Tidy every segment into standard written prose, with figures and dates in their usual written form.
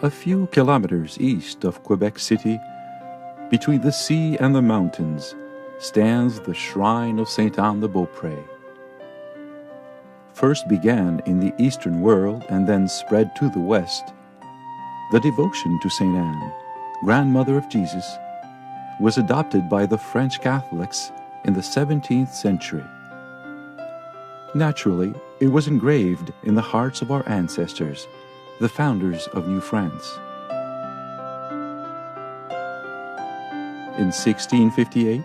A few kilometers east of Quebec City, between the sea and the mountains, stands the shrine of Sainte Anne de Beaupre. First began in the Eastern world and then spread to the West, the devotion to Sainte Anne, grandmother of Jesus, was adopted by the French Catholics in the 17th century. Naturally, it was engraved in the hearts of our ancestors, the founders of New France. In 1658,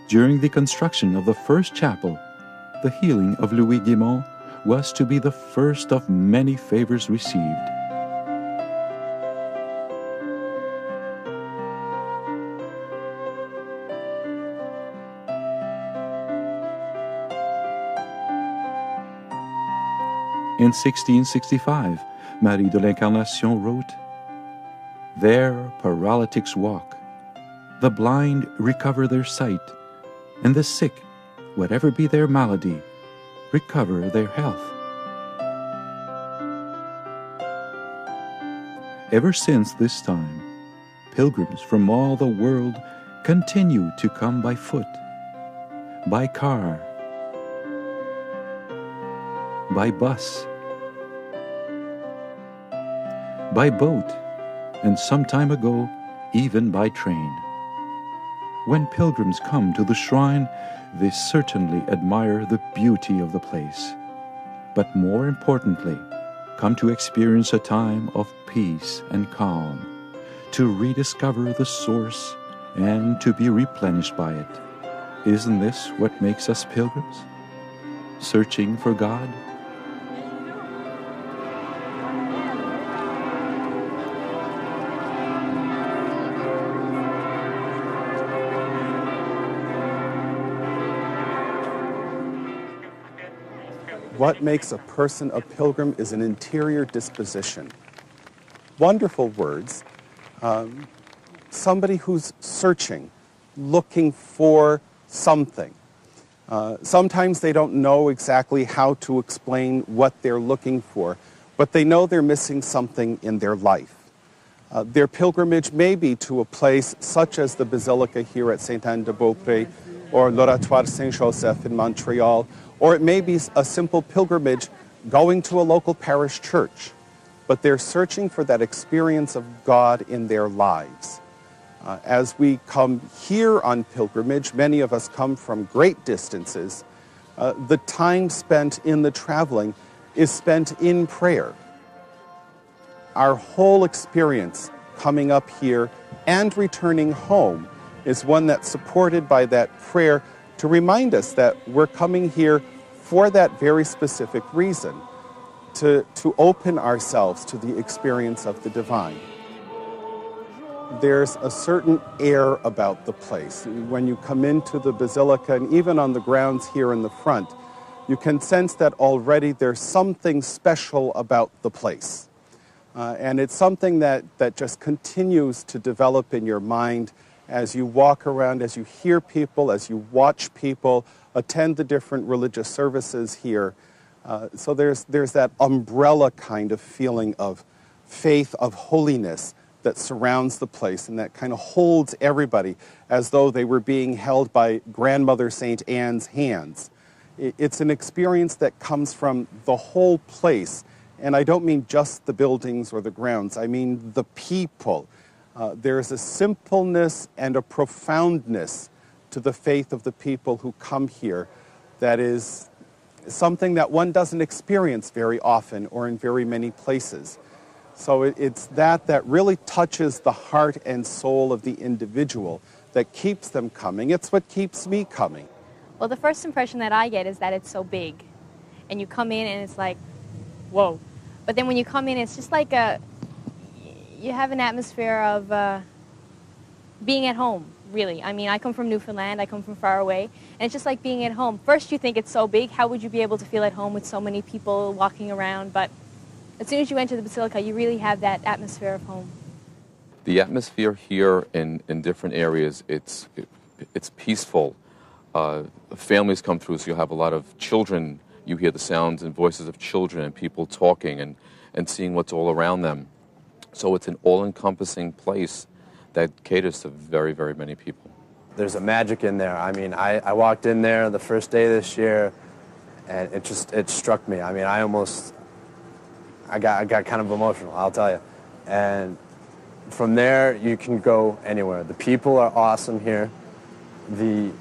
during the construction of the first chapel, the healing of Louis Guimont was to be the first of many favors received. In 1665, Marie de l'Incarnation wrote, "There paralytics walk, the blind recover their sight, and the sick, whatever be their malady, recover their health." Ever since this time, pilgrims from all the world continue to come by foot, by car, by bus, by boat, and some time ago, even by train. When pilgrims come to the shrine, they certainly admire the beauty of the place, but more importantly, come to experience a time of peace and calm, to rediscover the source and to be replenished by it. Isn't this what makes us pilgrims? Searching for God? What makes a person a pilgrim is an interior disposition. Wonderful words. Somebody who's searching, looking for something. Sometimes they don't know exactly how to explain what they're looking for, but they know they're missing something in their life. Their pilgrimage may be to a place such as the Basilica here at Sainte Anne de Beaupre or l'Oratoire Saint-Joseph in Montreal, or it may be a simple pilgrimage going to a local parish church. But they're searching for that experience of God in their lives. As we come here on pilgrimage, many of us come from great distances. The time spent in the traveling is spent in prayer. Our whole experience coming up here and returning home is one that's supported by that prayer to remind us that we're coming here for that very specific reason, to open ourselves to the experience of the divine. There's a certain air about the place. When you come into the Basilica, and even on the grounds here in the front, you can sense that already there's something special about the place. And it's something that just continues to develop in your mind as you walk around, as you hear people, as you watch people, attend the different religious services here. So there's that umbrella kind of feeling of faith, of holiness that surrounds the place and that kind of holds everybody as though they were being held by Grandmother St. Anne's hands. It's an experience that comes from the whole place. And I don't mean just the buildings or the grounds. I mean the people. There's a simpleness and a profoundness to the faith of the people who come here that is something that one doesn't experience very often or in very many places. So it's that really touches the heart and soul of the individual that keeps them coming. It's what keeps me coming. Well, the first impression that I get is that it's so big. And you come in and it's like, whoa. But then when you come in, it's just like you have an atmosphere of being at home, really. I mean, I come from Newfoundland, I come from far away, and it's just like being at home. First you think it's so big, how would you be able to feel at home with so many people walking around? But as soon as you enter the Basilica, you really have that atmosphere of home. The atmosphere here in different areas, it's peaceful. Families come through, so you'll have a lot of children. You hear the sounds and voices of children and people talking and seeing what's all around them. So it's an all-encompassing place that caters to very, very many people. There's a magic in there. I mean, I walked in there the first day this year, and it struck me. I mean, I got kind of emotional, I'll tell you. And from there, you can go anywhere. The people are awesome here. The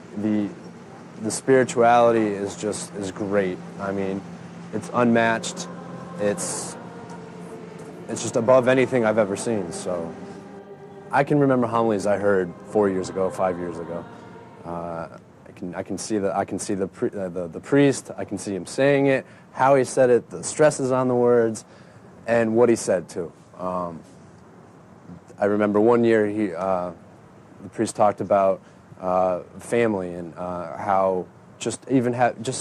spirituality is great. I mean, it's unmatched. It's just above anything I've ever seen. So I can remember homilies I heard 4 years ago, 5 years ago. I can see the priest. I can see him saying it, how he said it, the stresses on the words, and what he said too. I remember one year the priest talked about family and how just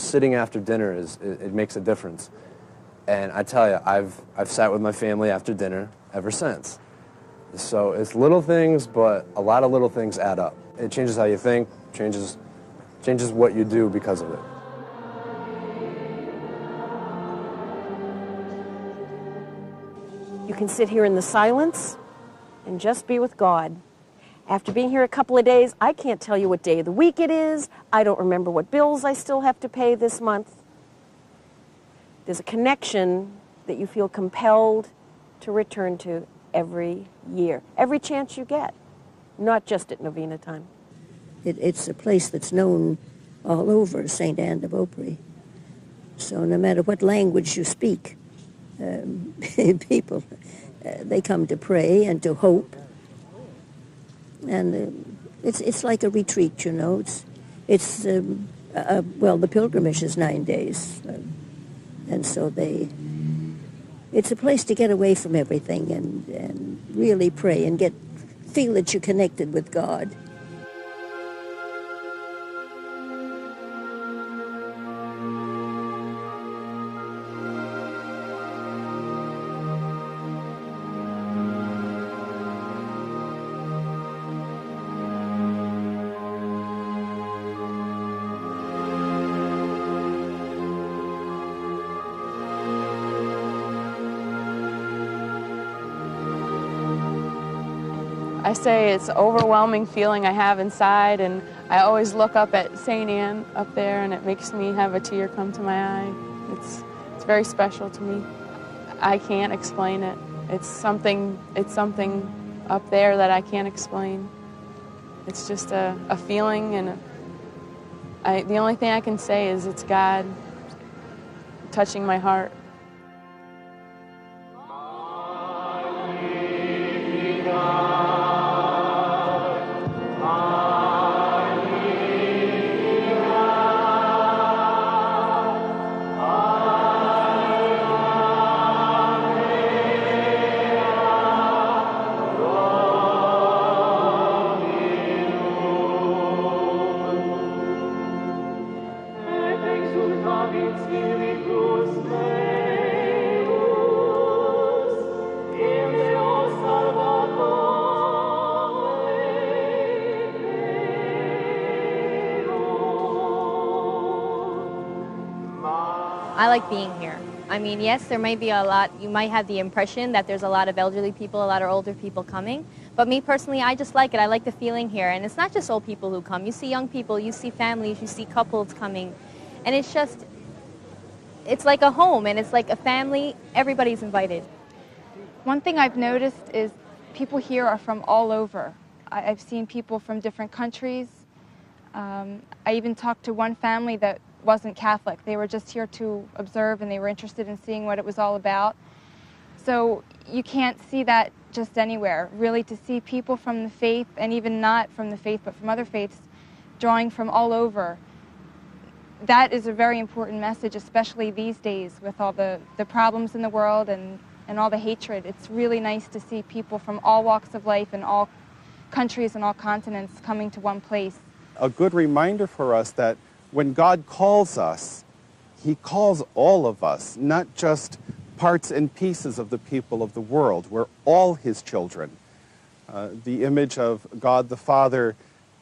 sitting after dinner it makes a difference. And I tell you, I've sat with my family after dinner ever since. So it's little things, but a lot of little things add up. It changes how you think, changes what you do because of it. You can sit here in the silence and just be with God. After being here a couple of days, I can't tell you what day of the week it is. I don't remember what bills I still have to pay this month. There's a connection that you feel compelled to return to every year, every chance you get, not just at novena time. It's a place that's known all over St. Anne de Beaupre. So no matter what language you speak, people, they come to pray and to hope. And it's like a retreat, you know. It's the pilgrimage is 9 days. And so it's a place to get away from everything and really pray and feel that you're connected with God. I say it's an overwhelming feeling I have inside, and I always look up at St. Anne up there, and it makes me have a tear come to my eye. It's very special to me. I can't explain it. It's something up there that I can't explain. It's just a feeling, and the only thing I can say is it's God touching my heart. I like being here. I mean, yes, there may be a lot, you might have the impression that there's a lot of elderly people, a lot of older people coming, but me personally, I just like it. I like the feeling here, and it's not just old people who come. You see young people, you see families, you see couples coming, and it's like a home, and it's like a family. Everybody's invited. One thing I've noticed is people here are from all over. I've seen people from different countries. I even talked to one family that wasn't Catholic. They were just here to observe, and they were interested in seeing what it was all about. So you can't see that just anywhere. Really, to see people from the faith, and even not from the faith, but from other faiths, drawing from all over, that is a very important message, especially these days with all the problems in the world and all the hatred. It's really nice to see people from all walks of life and all countries and all continents coming to one place. A good reminder for us that when God calls us, He calls all of us, not just parts and pieces of the people of the world. We're all His children. The image of God the Father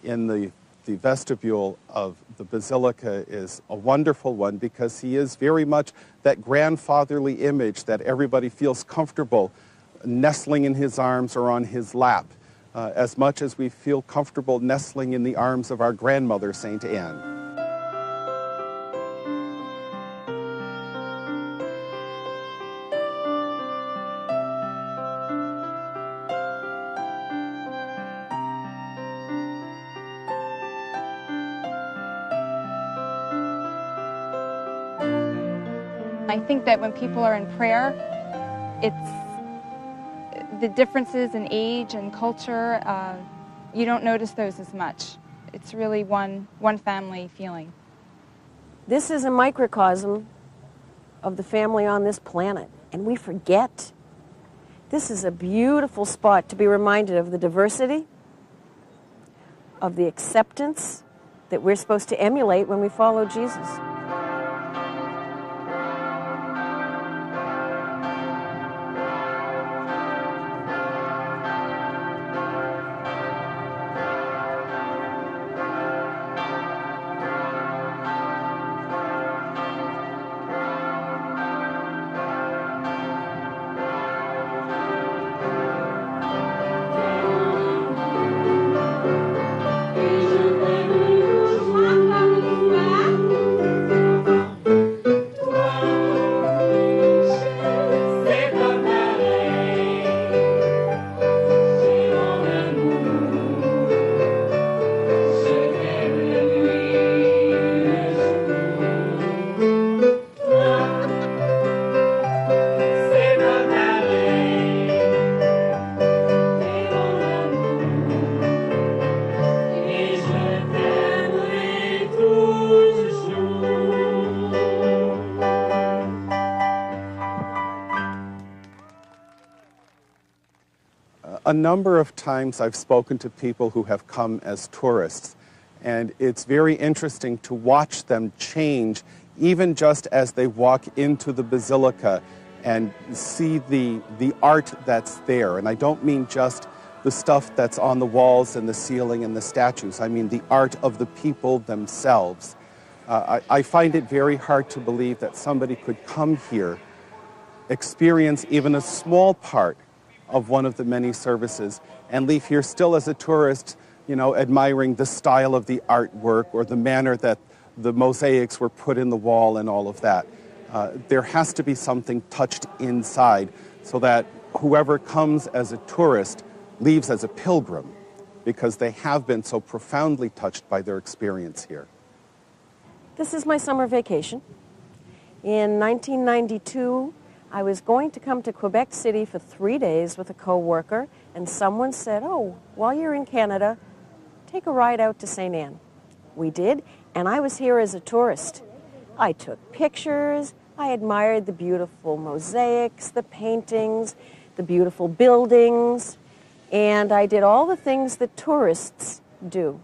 in the vestibule of the Basilica is a wonderful one because He is very much that grandfatherly image that everybody feels comfortable nestling in his arms or on his lap, as much as we feel comfortable nestling in the arms of our grandmother, Saint Anne. I think that when people are in prayer, it's the differences in age and culture, you don't notice those as much. It's really one family feeling. This is a microcosm of the family on this planet, and we forget. This is a beautiful spot to be reminded of the diversity, of the acceptance that we're supposed to emulate when we follow Jesus. A number of times I've spoken to people who have come as tourists, and it's very interesting to watch them change even just as they walk into the basilica and see the art that's there. And I don't mean just the stuff that's on the walls and the ceiling and the statues. I mean the art of the people themselves. I find it very hard to believe that somebody could come here, experience even a small part of one of the many services, and leave here still as a tourist, admiring the style of the artwork or the manner that the mosaics were put in the wall and all of that. There has to be something touched inside so that whoever comes as a tourist leaves as a pilgrim, because they have been so profoundly touched by their experience here. This is my summer vacation. In 1992, I was going to come to Quebec City for 3 days with a co-worker, and someone said, "Oh, while you're in Canada, take a ride out to St. Anne." We did, and I was here as a tourist. I took pictures, I admired the beautiful mosaics, the paintings, the beautiful buildings, and I did all the things that tourists do.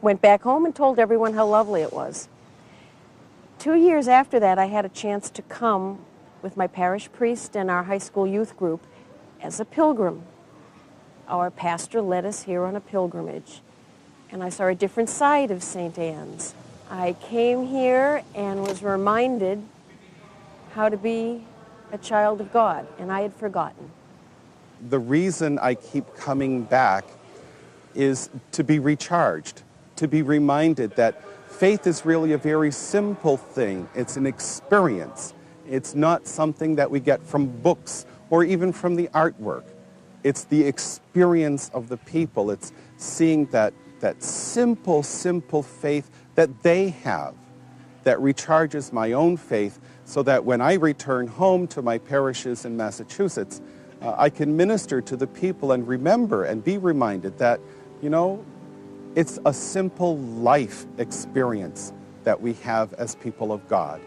Went back home and told everyone how lovely it was. 2 years after that, I had a chance to come with my parish priest and our high school youth group as a pilgrim. Our pastor led us here on a pilgrimage, and I saw a different side of St. Anne's. I came here and was reminded how to be a child of God, and I had forgotten. The reason I keep coming back is to be recharged, to be reminded that faith is really a very simple thing. It's an experience. It's not something that we get from books or even from the artwork. It's the experience of the people. It's seeing that simple, simple faith that they have that recharges my own faith, so that when I return home to my parishes in Massachusetts, I can minister to the people and remember and be reminded that, it's a simple life experience that we have as people of God.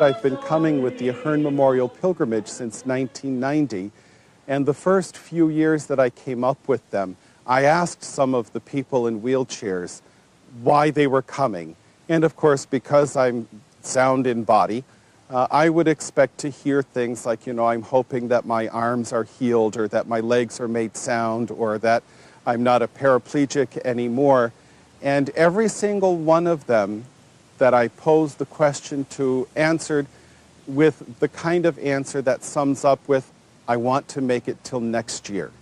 I've been coming with the Ahern Memorial Pilgrimage since 1990, and the first few years that I came up with them, I asked some of the people in wheelchairs why they were coming. And of course, because I'm sound in body, I would expect to hear things like, I'm hoping that my arms are healed, or that my legs are made sound, or that I'm not a paraplegic anymore. And every single one of them that I posed the question to answered with the kind of answer that sums up with, I want to make it till next year.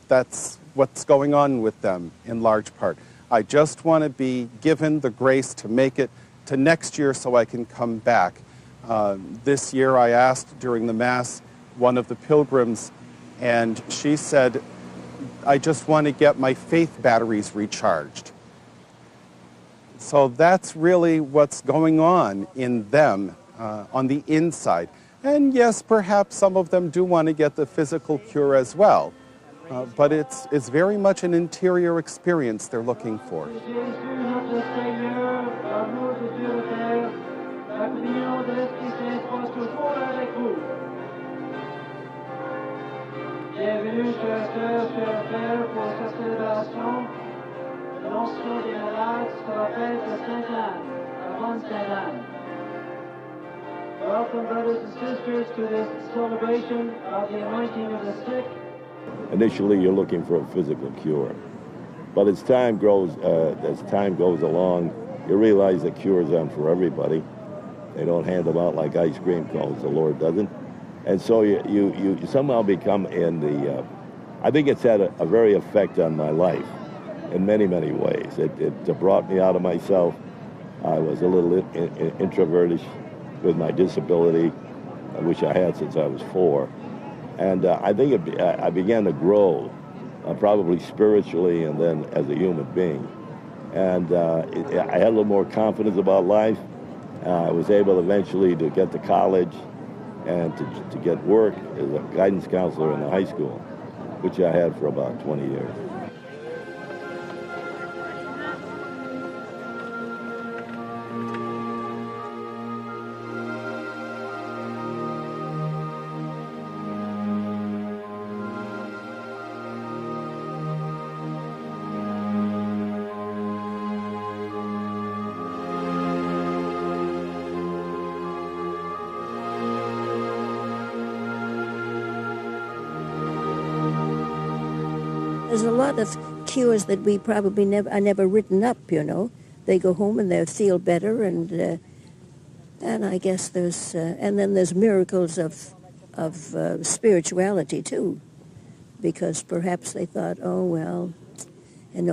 That's what's going on with them in large part. I just want to be given the grace to make it to next year so I can come back. This year I asked during the Mass one of the pilgrims, and she said, I just want to get my faith batteries recharged. So that's really what's going on in them on the inside. And yes, perhaps some of them do want to get the physical cure as well. But it's very much an interior experience they're looking for. Welcome, brothers and sisters, to this celebration of the anointing of the sick. Initially, you're looking for a physical cure, but as time goes along, you realize that cures aren't for everybody. They don't hand them out like ice cream cones. The Lord doesn't, and so you somehow become in the. I think it's had a very effect on my life in many ways. It brought me out of myself. I was a little introverted with my disability, which I had since I was 4. And I think I began to grow, probably spiritually and then as a human being. And I had a little more confidence about life. I was able eventually to get to college and to get work as a guidance counselor in the high school, which I had for about 20 years. There's a lot of cures that we probably are never written up, They go home and they feel better, and I guess there's and then there's miracles of spirituality too, because perhaps they thought, oh well,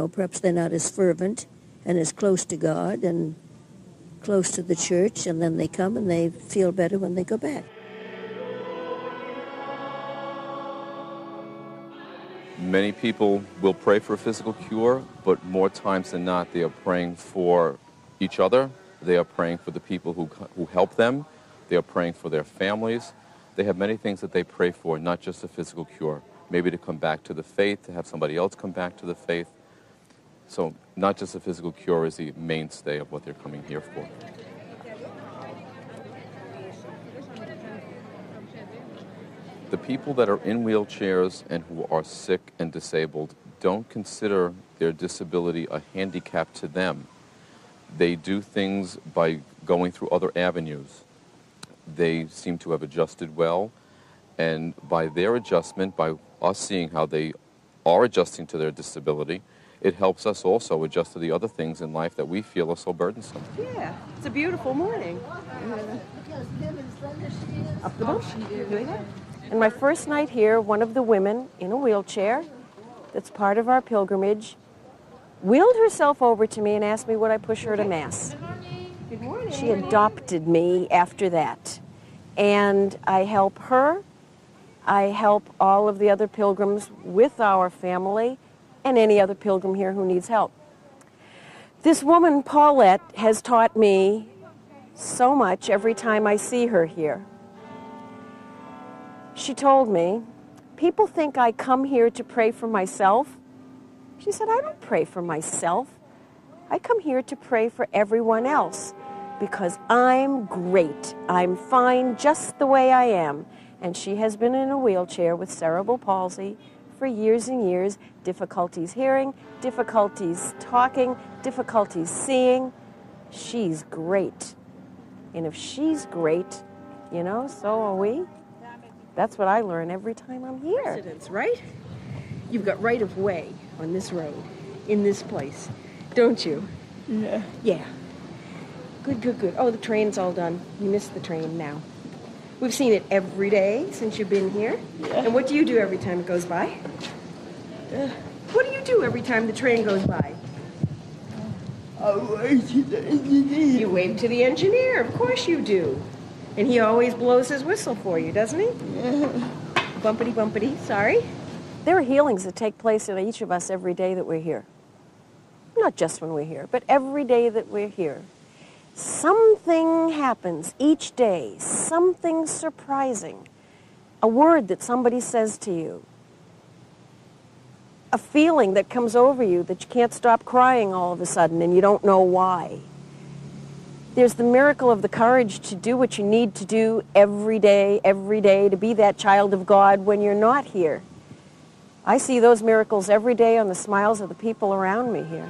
perhaps they're not as fervent and as close to God and close to the church, and then they come and they feel better when they go back. Many people will pray for a physical cure, but more times than not, they are praying for each other. They are praying for the people who help them. They are praying for their families. They have many things that they pray for, not just a physical cure. Maybe to come back to the faith, to have somebody else come back to the faith. So not just a physical cure is the mainstay of what they're coming here for. The people that are in wheelchairs and who are sick and disabled don't consider their disability a handicap to them. They do things by going through other avenues. They seem to have adjusted well, and by their adjustment, by us seeing how they are adjusting to their disability, it helps us also adjust to the other things in life that we feel are so burdensome. Yeah, it's a beautiful morning. Up the boat. And my first night here, one of the women in a wheelchair that's part of our pilgrimage wheeled herself over to me and asked me would I push her to Mass. Good morning. She adopted me after that. And I help her. I help all of the other pilgrims with our family and any other pilgrim here who needs help. This woman, Paulette, has taught me so much every time I see her here. She told me, people think I come here to pray for myself. She said, I don't pray for myself. I come here to pray for everyone else. because I'm great. I'm fine just the way I am. And she has been in a wheelchair with cerebral palsy for years and years, difficulties hearing, difficulties talking, difficulties seeing. She's great. And if she's great, you know, so are we. That's what I learn every time I'm here. Residents, right? You've got right of way on this road, in this place, don't you? Yeah. Yeah. Good, good, good. Oh, the train's all done. You missed the train now. We've seen it every day since you've been here. Yeah. And what do you do every time it goes by? What do you do every time the train goes by? I wave to the engineer. You wave to the engineer, of course you do. And he always blows his whistle for you, doesn't he? Yeah. Bumpity, bumpity, sorry. There are healings that take place in each of us every day that we're here. Not just when we're here, but every day that we're here. Something happens each day, something surprising. A word that somebody says to you. A feeling that comes over you that you can't stop crying all of a sudden and you don't know why. There's the miracle of the courage to do what you need to do every day, to be that child of God when you're not here. I see those miracles every day on the smiles of the people around me here.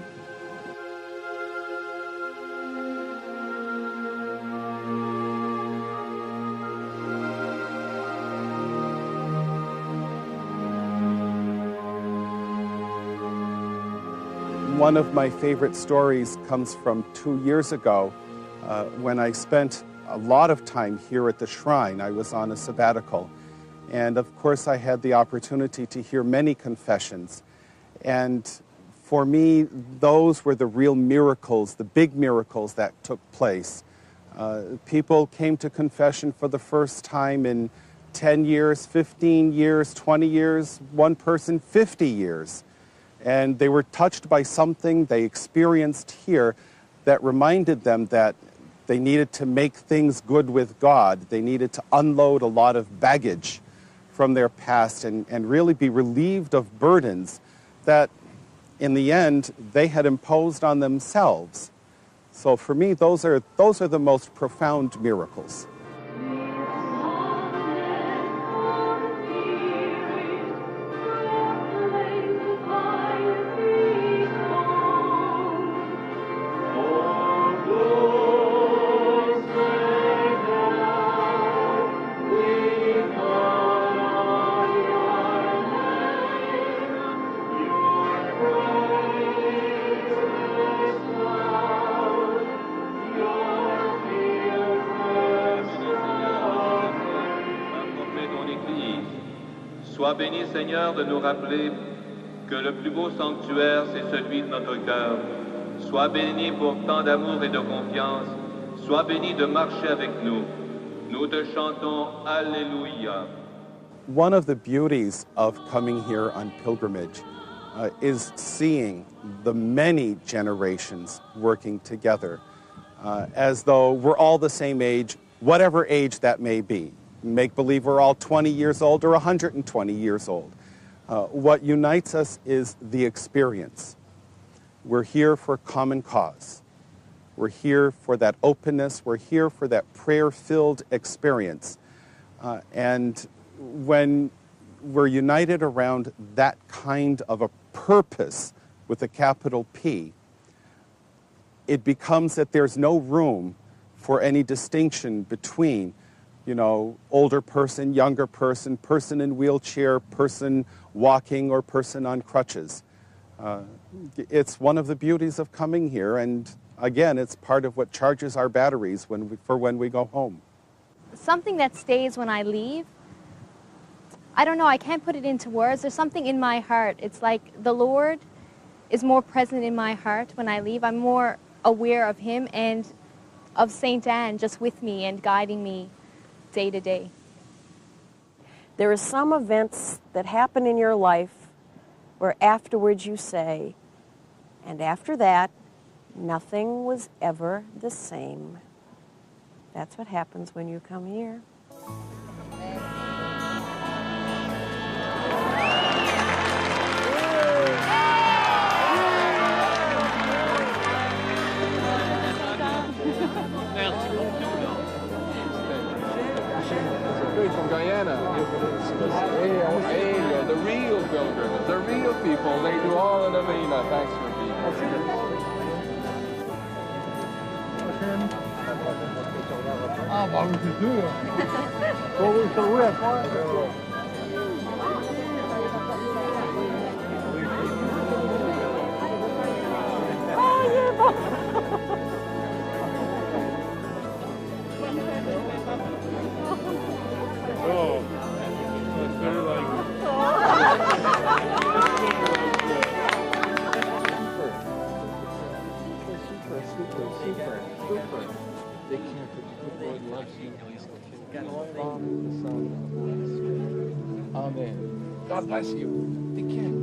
One of my favorite stories comes from 2 years ago when I spent a lot of time here at the shrine. I was on a sabbatical. And of course, I had the opportunity to hear many confessions. And for me, those were the real miracles, the big miracles that took place. People came to confession for the first time in 10 years, 15 years, 20 years, one person 50 years. And they were touched by something they experienced here that reminded them that they needed to make things good with God. They needed to unload a lot of baggage from their past and really be relieved of burdens that, in the end, they had imposed on themselves. So for me, those are the most profound miracles. Sois béni, Seigneur, de nous rappeler que le plus beau sanctuaire, c'est celui de notre cœur. Sois béni pour tant d'amour et de confiance. Sois béni de marcher avec nous. Nous te chantons Alléluia. One of the beauties of coming here on pilgrimage is seeing the many generations working together as though we're all the same age, whatever age that may be. Make believe we're all 20 years old or 120 years old. What unites us is the experience. We're here for common cause. We're here for that openness. We're here for that prayer-filled experience. And when we're united around that kind of a purpose with a capital P, it becomes that there's no room for any distinction between older person, younger person, person in wheelchair, person walking, or person on crutches. It's one of the beauties of coming here, and again, it's part of what charges our batteries for when we go home. Something that stays when I leave, I don't know, I can't put it into words. There's something in my heart. It's like the Lord is more present in my heart when I leave. I'm more aware of Him and of St. Anne just with me and guiding me day to day. There are some events that happen in your life where afterwards you say, and after that, nothing was ever the same. That's what happens when you come here. Hey, the real pilgrims, the real people, they do all of the Vina. Thanks for being here. Ah, bah oui, c'est sûr. Oui, c'est oui, à faire. Ah, il est bon. Oh, it's very like. Super. They can't put the Lord loves you. God, the Father, the Son, and the Holy Spirit. Amen. God bless you. They can't.